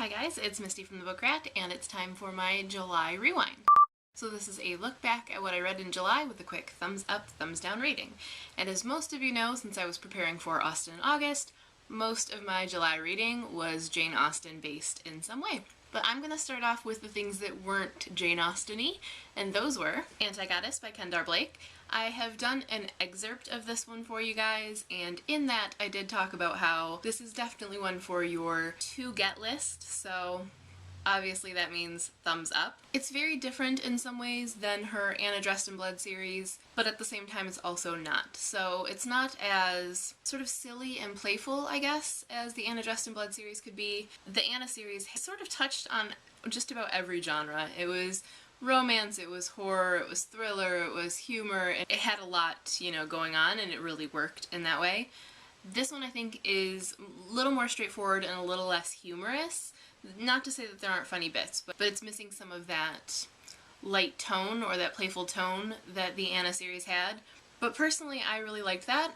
Hi guys, it's Misty from the Book Rat, and it's time for my July Rewind. So this is a look back at what I read in July with a quick thumbs up, thumbs down rating. And as most of you know, since I was preparing for Austen in August, most of my July reading was Jane Austen based in some way. But I'm going to start off with the things that weren't Jane Austen-y, and those were Antigoddess by Kendar Blake. I have done an excerpt of this one for you guys, and in that I did talk about how this is definitely one for your to-get list, so obviously that means thumbs up. It's very different in some ways than her Anna Dressed in Blood series, but at the same time it's also not. So it's not as sort of silly and playful, I guess, as the Anna Dressed in Blood series could be. The Anna series sort of touched on just about every genre. It was romance, it was horror, it was thriller, it was humor. It had a lot, going on, and it really worked in that way. This one I think is a little more straightforward and a little less humorous. Not to say that there aren't funny bits, but it's missing some of that light tone or that playful tone that the Anna series had. But personally, I really liked that.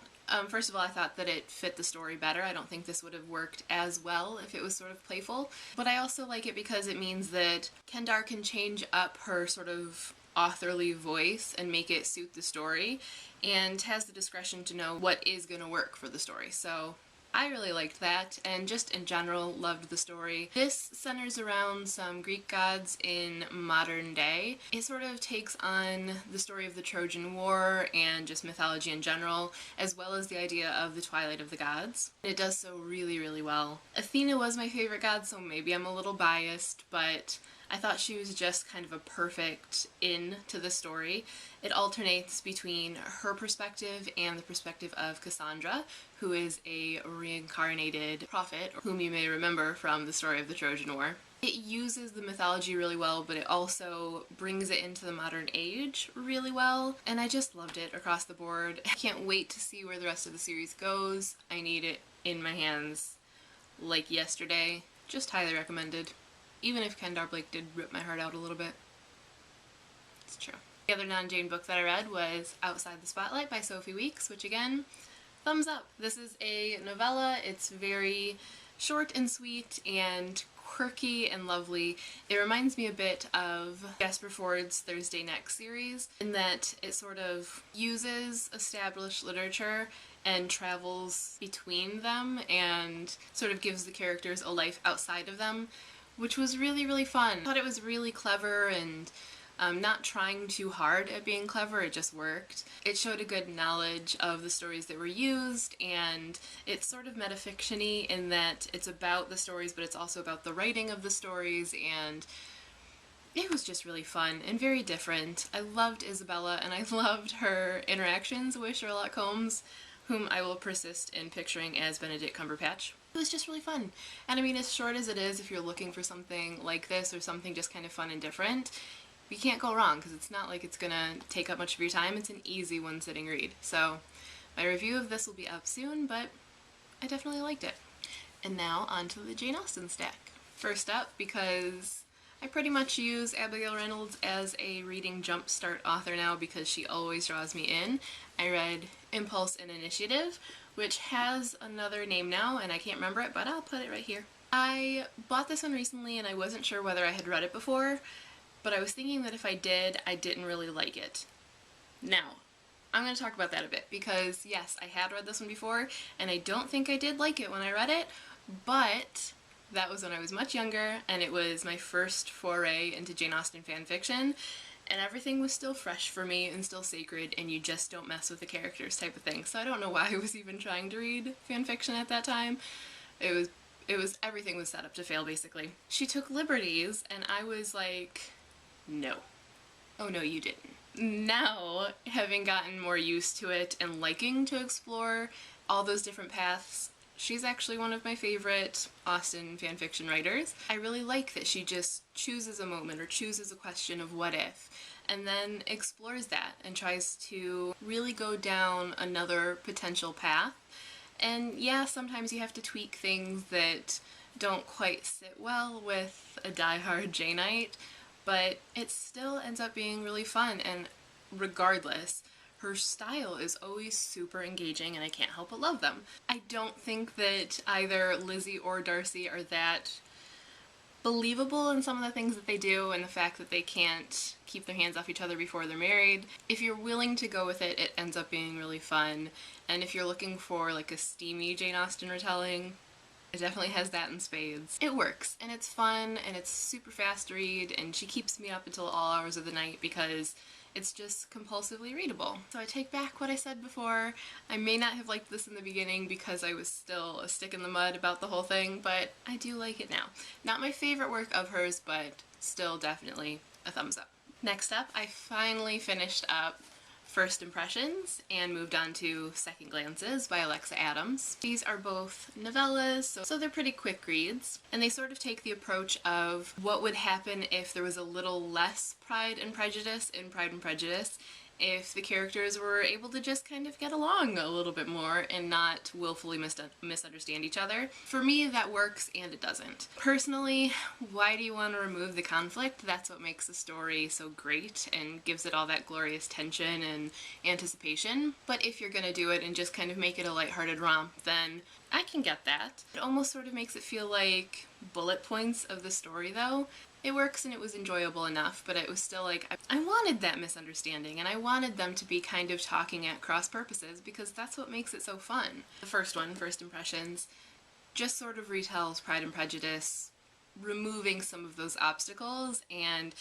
First of all, I thought that it fit the story better. I don't think this would have worked as well if it was sort of playful. But I also like it because it means that Kendar can change up her sort of authorly voice and make it suit the story, and has the discretion to know what is going to work for the story. So I really liked that, and just in general loved the story. This centers around some Greek gods in modern day. It sort of takes on the story of the Trojan War and just mythology in general, as well as the idea of the Twilight of the Gods. It does so really, really well. Athena was my favorite god, so maybe I'm a little biased, but I thought she was just kind of a perfect in to the story. It alternates between her perspective and the perspective of Cassandra, who is a reincarnated prophet, whom you may remember from the story of the Trojan War. It uses the mythology really well, but it also brings it into the modern age really well, and I just loved it across the board. I can't wait to see where the rest of the series goes. I need it in my hands like yesterday. Just highly recommended. Even if Kendar Blake did rip my heart out a little bit. It's true. The other non-Jane book that I read was Outside the Spotlight by Sophie Weeks, which again, thumbs up. This is a novella. It's very short and sweet and quirky and lovely. It reminds me a bit of Jasper Fford's Thursday Next series in that it sort of uses established literature and travels between them and sort of gives the characters a life outside of them, which was really, really fun. I thought it was really clever and not trying too hard at being clever, it just worked. It showed a good knowledge of the stories that were used, and it's sort of metafiction-y in that it's about the stories, but it's also about the writing of the stories, and it was just really fun and very different. I loved Isabella, and I loved her interactions with Sherlock Holmes, whom I will persist in picturing as Benedict Cumberbatch. It was just really fun. And I mean, as short as it is, if you're looking for something like this or something just kind of fun and different, you can't go wrong because it's not like it's gonna take up much of your time. It's an easy one-sitting read. So my review of this will be up soon, but I definitely liked it. And now on to the Jane Austen stack. First up, because I pretty much use Abigail Reynolds as a reading jumpstart author now because she always draws me in. I read Impulse and Initiative, which has another name now, and I can't remember it, but I'll put it right here. I bought this one recently, and I wasn't sure whether I had read it before, but I was thinking that if I did, I didn't really like it. Now, I'm going to talk about that a bit, because yes, I had read this one before, and I don't think I did like it when I read it, but that was when I was much younger, and it was my first foray into Jane Austen fanfiction, and everything was still fresh for me and still sacred, and you just don't mess with the characters type of thing. So I don't know why I was even trying to read fanfiction at that time. Everything was set up to fail, basically. She took liberties, and I was like, no. Oh no, you didn't. Now, having gotten more used to it and liking to explore all those different paths, she's actually one of my favorite Austen fanfiction writers. I really like that she just chooses a moment or chooses a question of what if, and then explores that and tries to really go down another potential path. And yeah, sometimes you have to tweak things that don't quite sit well with a diehard Janeite, but it still ends up being really fun, and regardless, her style is always super engaging and I can't help but love them. I don't think that either Lizzie or Darcy are that believable in some of the things that they do, and the fact that they can't keep their hands off each other before they're married. If you're willing to go with it, it ends up being really fun. And if you're looking for like a steamy Jane Austen retelling, it definitely has that in spades. It works, and it's fun, and it's super fast read, and she keeps me up until all hours of the night because it's just compulsively readable. So I take back what I said before. I may not have liked this in the beginning because I was still a stick in the mud about the whole thing, but I do like it now. Not my favorite work of hers, but still definitely a thumbs up. Next up, I finally finished up First Impressions and moved on to Second Glances by Alexa Adams. These are both novellas, so they're pretty quick reads, and they sort of take the approach of what would happen if there was a little less Pride and Prejudice in Pride and Prejudice, if the characters were able to just kind of get along a little bit more and not willfully misunderstand each other. For me, that works and it doesn't. Personally, why do you want to remove the conflict? That's what makes the story so great and gives it all that glorious tension and anticipation. But if you're gonna do it and just kind of make it a lighthearted romp, then I can get that. It almost sort of makes it feel like bullet points of the story though. It works and it was enjoyable enough, but it was still like, I wanted that misunderstanding and I wanted them to be kind of talking at cross purposes because that's what makes it so fun. The first one, First Impressions, just sort of retells Pride and Prejudice, removing some of those obstacles and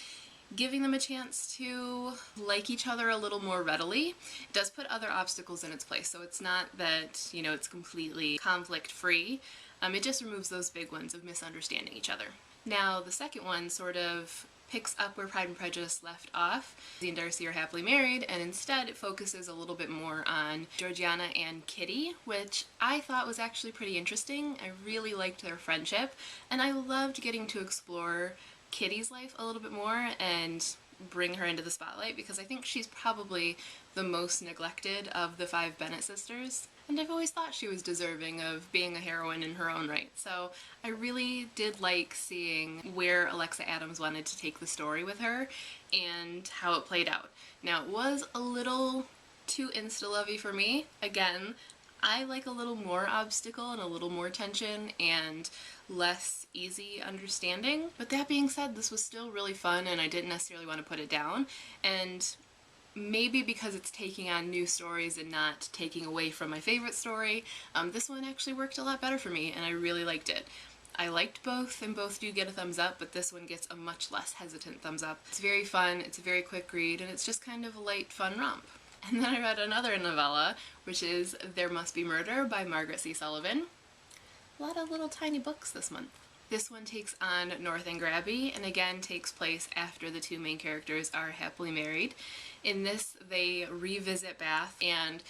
giving them a chance to like each other a little more readily. It does put other obstacles in its place, so it's not that, you know, it's completely conflict-free. It just removes those big ones of misunderstanding each other. Now, the second one sort of picks up where Pride and Prejudice left off. Darcy and Darcy are happily married, and instead it focuses a little bit more on Georgiana and Kitty, which I thought was actually pretty interesting. I really liked their friendship, and I loved getting to explore Kitty's life a little bit more and bring her into the spotlight because I think she's probably the most neglected of the 5 Bennet sisters. And I've always thought she was deserving of being a heroine in her own right. So I really did like seeing where Alexa Adams wanted to take the story with her and how it played out. Now, it was a little too insta-lovey for me. Again, I like a little more obstacle and a little more tension and less easy understanding. But that being said, this was still really fun and I didn't necessarily want to put it down. And maybe because it's taking on new stories and not taking away from my favorite story, this one actually worked a lot better for me and I really liked it. I liked both and both do get a thumbs up, but this one gets a much less hesitant thumbs up. It's very fun, it's a very quick read, and it's just kind of a light, fun romp. And then I read another novella, which is There Must Be Murder by Margaret C. Sullivan. A lot of little tiny books this month. This one takes on Northanger Abbey and again takes place after the 2 main characters are happily married. In this, they revisit Bath, and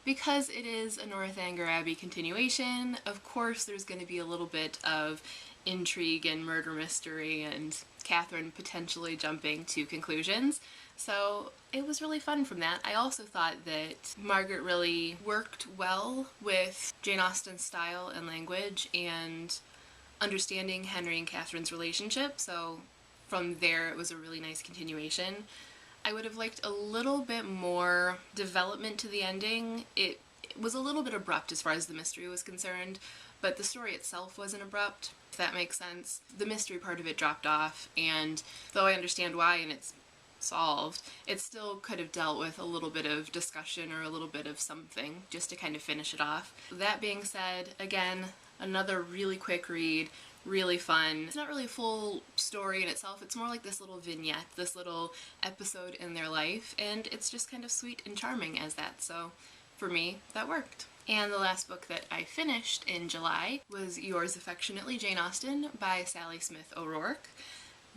because it is a Northanger Abbey continuation, of course there's going to be a little bit of intrigue and murder mystery and Catherine potentially jumping to conclusions. So it was really fun from that. I also thought that Margaret really worked well with Jane Austen's style and language and understanding Henry and Catherine's relationship, so from there it was a really nice continuation. I would have liked a little bit more development to the ending. It was a little bit abrupt as far as the mystery was concerned, but the story itself wasn't abrupt, if that makes sense. The mystery part of it dropped off, and though I understand why and it's solved, it still could have dealt with a little bit of discussion or a little bit of something just to kind of finish it off. That being said, again, another really quick read, really fun. It's not really a full story in itself, it's more like this little vignette, this little episode in their life, and it's just kind of sweet and charming as that, so for me, that worked. And the last book that I finished in July was Yours Affectionately, Jane Austen by Sally Smith O'Rourke.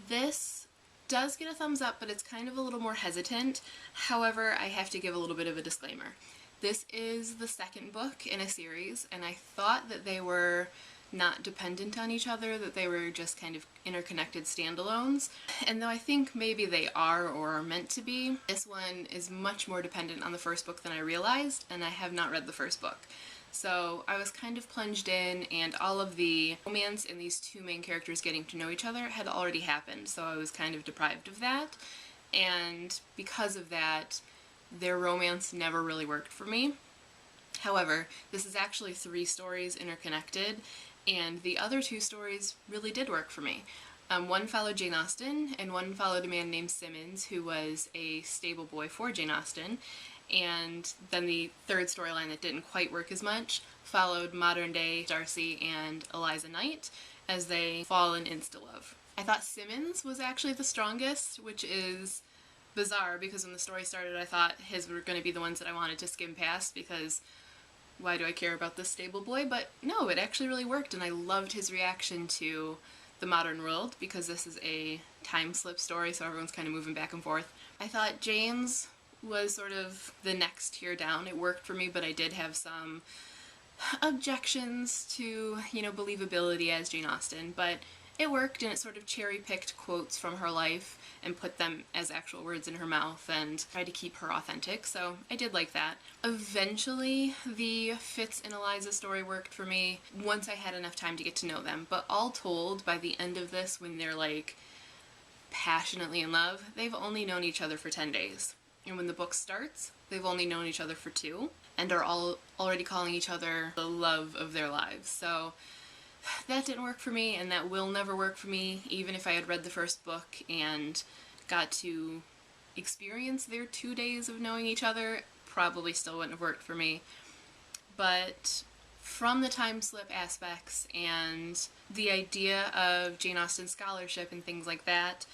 This does get a thumbs up, but it's kind of a little more hesitant. However, I have to give a little bit of a disclaimer. This is the second book in a series, and I thought that they were not dependent on each other, that they were just kind of interconnected standalones. And though I think maybe they are or are meant to be, this one is much more dependent on the first book than I realized, and I have not read the first book. So I was kind of plunged in, and all of the romance in these 2 main characters getting to know each other had already happened, so I was kind of deprived of that. And because of that, their romance never really worked for me. However, this is actually 3 stories interconnected, and the other 2 stories really did work for me. One followed Jane Austen, and one followed a man named Simmons, who was a stable boy for Jane Austen. And then the third storyline that didn't quite work as much followed modern-day Darcy and Eliza Knight as they fall in insta-love. I thought Simmons was actually the strongest, which is bizarre because when the story started I thought his were going to be the ones that I wanted to skim past because why do I care about this stable boy? But no, it actually really worked, and I loved his reaction to the modern world because this is a time slip story, so everyone's kind of moving back and forth. I thought Jane's was sort of the next tier down. It worked for me, but I did have some objections to, believability as Jane Austen, but it worked, and it sort of cherry-picked quotes from her life and put them as actual words in her mouth and tried to keep her authentic, so I did like that. Eventually, the Fitz and Eliza story worked for me once I had enough time to get to know them, but all told, by the end of this, when they're like passionately in love, they've only known each other for 10 days. And when the book starts, they've only known each other for 2 and are all already calling each other the love of their lives. So that didn't work for me, and that will never work for me, even if I had read the first book and got to experience their 2 days of knowing each other, probably still wouldn't have worked for me. But from the time slip aspects and the idea of Jane Austen's scholarship and things like that,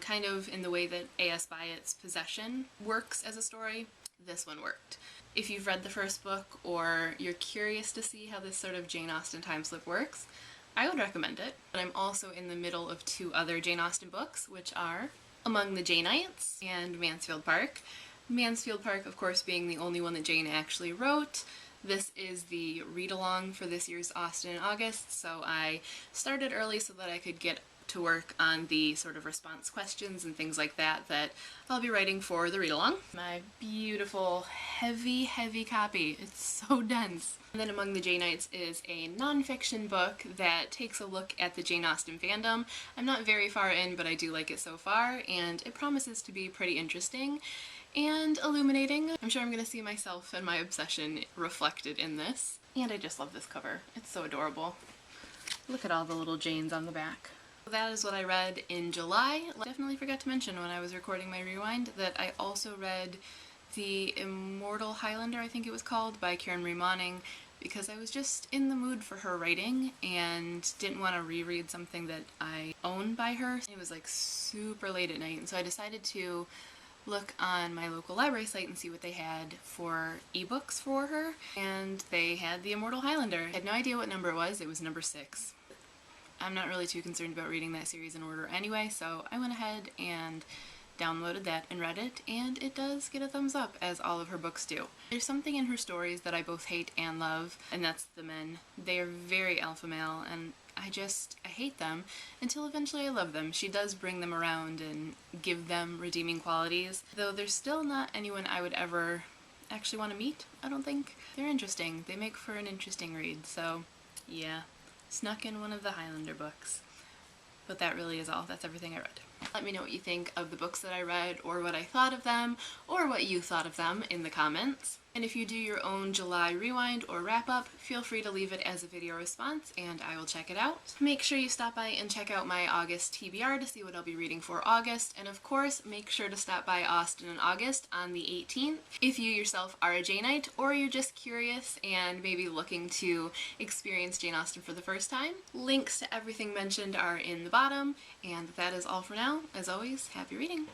kind of in the way that A.S. Byatt's Possession works as a story, this one worked. If you've read the first book or you're curious to see how this sort of Jane Austen time slip works, I would recommend it. But I'm also in the middle of 2 other Jane Austen books, which are Among the Janeites and Mansfield Park. Mansfield Park, of course, being the only one that Jane actually wrote. This is the read-along for this year's Austen in August, so I started early so that I could get to work on the sort of response questions and things like that I'll be writing for the read-along. My beautiful, heavy, heavy copy. It's so dense. And then Among the Janeites is a non-fiction book that takes a look at the Jane Austen fandom. I'm not very far in, but I do like it so far, and it promises to be pretty interesting and illuminating. I'm sure I'm going to see myself and my obsession reflected in this. And I just love this cover. It's so adorable. Look at all the little Janes on the back. That is what I read in July. I definitely forgot to mention when I was recording my rewind that I also read the Immortal Highlander, I think it was called, by Karen Marie Moning, because I was just in the mood for her writing and didn't want to reread something that I own by her. It was like super late at night, and so I decided to look on my local library site and see what they had for ebooks for her, and they had the Immortal Highlander. I had no idea what number it was. It was number 6. I'm not really too concerned about reading that series in order anyway, so I went ahead and downloaded that and read it, and it does get a thumbs up, as all of her books do. There's something in her stories that I both hate and love, and that's the men. They are very alpha male, and I hate them until eventually I love them. She does bring them around and give them redeeming qualities, though there's still not anyone I would ever actually want to meet, I don't think. They're interesting. They make for an interesting read, so yeah. Snuck in one of the Highlander books. But that really is all. That's everything I read. Let me know what you think of the books that I read, or what I thought of them, or what you thought of them in the comments. And if you do your own July rewind or wrap-up, feel free to leave it as a video response, and I will check it out. Make sure you stop by and check out my August TBR to see what I'll be reading for August, and of course, make sure to stop by Austen in August on the 18th if you yourself are a Janeite, or you're just curious and maybe looking to experience Jane Austen for the first time. Links to everything mentioned are in the bottom, and that is all for now. As always, happy reading!